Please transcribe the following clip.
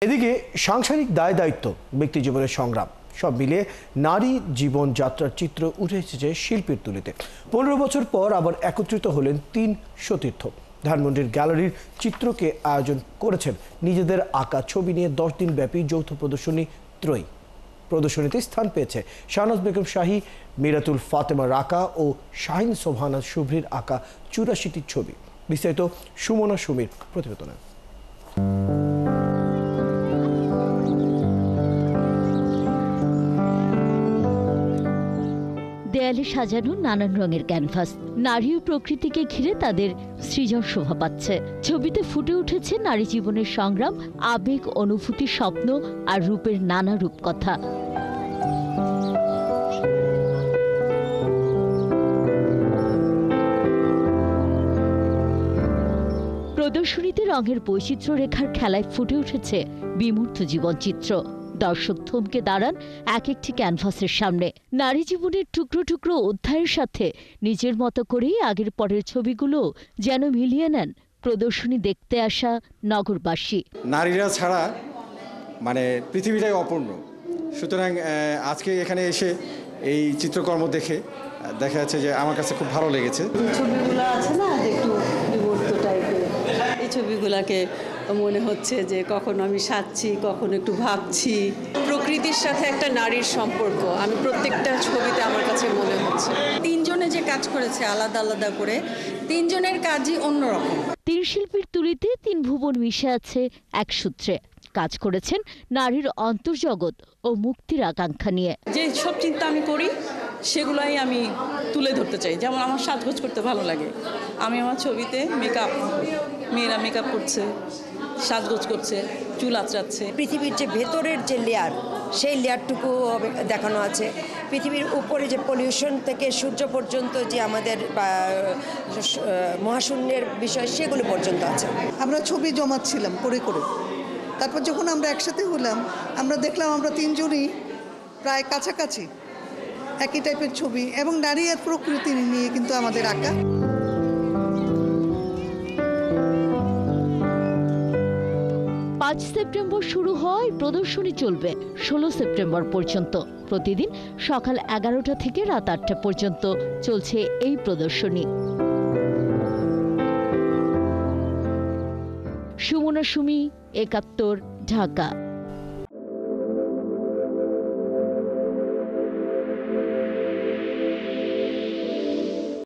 এদিকে সাংসারিক দায় দায়িত্ব, ব্যক্তি জীবনের সংগ্রাম সব মিলিয়ে নারী জীবন যাত্রার চিত্র উঠে এসেছে শিল্পীর তুলিতে। 15 বছর পর আবার একত্রিত হলেন 3 সতীর্থ। ধানমন্ডির গ্যালারির চিত্রকে আয়োজন করেছেন নিজেদের আঁকা ছবি নিয়ে 10 দিন ব্যাপী যৌথ প্রদর্শনী ত্রয়ী। প্রদর্শনীতে স্থান পেয়েছে শাহনাজ বেগম শাহী, মিরাতুল ফাতেমার আঁকা ও শাহিন সোভানা শুভ্রির আঁকা 84টি ছবি। বিস্তারিত সুমনা সুমির প্রতিবেদনে। দেয়ালে সাজানো নানান রঙের ক্যানভাস, নারী ও প্রকৃতিকে ঘিরে তাদের সৃজন শোভা পাচ্ছে। ছবিতে ফুটে উঠেছে নারী জীবনের সংগ্রাম, আবেগ, অনুভূতি, স্বপ্ন আর রূপের নানা রূপকথা। প্রদর্শনীতে রঙের বৈচিত্র্য রেখার খেলায় ফুটে উঠেছে বিমূর্ত জীবনচিত্র। দর্শক থমকে দাঁড়ান এক একটি ক্যানভাসের সামনে। নারী জীবনের টুকরো টুকরো অধ্যায়ের সাথে নিজের মতো করেই আগের পরের ছবিগুলো যেন মিলিয়ে নেন প্রদর্শনী দেখতে আসা নগরবাসী। নারীরা ছাড়া পৃথিবীটাই অপূর্ণ। সুতরাং আজকে এখানে এসে এই চিত্রকর্ম দেখে দেখা যাচ্ছে যে আমার কাছে খুব ভালো লেগেছে। ছবিগুলো আছে না, একটু বিবর্ত টাইপের, এই ছবিগুলোকে মনে হচ্ছে যে কখনো আমি সাজছি, কখনো একটু ভাবছি। প্রকৃতির সাথে একটা নারীর সম্পর্ক আমি প্রত্যেকটা ছবিতে আমার কাছে মনে হচ্ছে। 3 জনে যে কাজ করেছে আলাদা আলাদা করে, 3 জনের কাজই অন্যরকম। 3 শিল্পীর তুলিতে 3 ভুবন মিশে আছে এক সূত্রে। কাজ করেছেন নারীর অন্তর্জগৎ ও মুক্তির আকাঙ্ক্ষা নিয়ে। যে সব চিন্তা আমি করি সেগুলাই আমি তুলে ধরতে চাই। যেমন আমার সাজগোজ করতে ভালো লাগে, আমি আমার ছবিতে মেয়েরা মেকআপ করছে, সাজগোজ করছে, চুল আঁচড়াচ্ছে। পৃথিবীর যে ভেতরের যে লেয়ার, সেই লেয়ারটুকু দেখানো আছে। পৃথিবীর উপরে যে পলিউশন থেকে সূর্য পর্যন্ত যে আমাদের মহাশূন্যের বিষয়, সেগুলো পর্যন্ত আছে। আমরা ছবি জমাচ্ছিলাম করে করে, তারপর যখন আমরা একসাথে হলাম, আমরা দেখলাম আমরা 3 জনই প্রায় কাছাকাছি একই টাইপের ছবি, এবং নারী আর প্রকৃতি নিয়ে কিন্তু আমাদের আঁকা। সেপ্টেম্বর শুরু হয়, প্রদর্শনী চলবে 16 সেপ্টেম্বর পর্যন্ত। প্রতিদিন সকাল 11টা থেকে রাত 8টা পর্যন্ত চলছে এই প্রদর্শনী। সুমনা সুমি, 71, ঢাকা।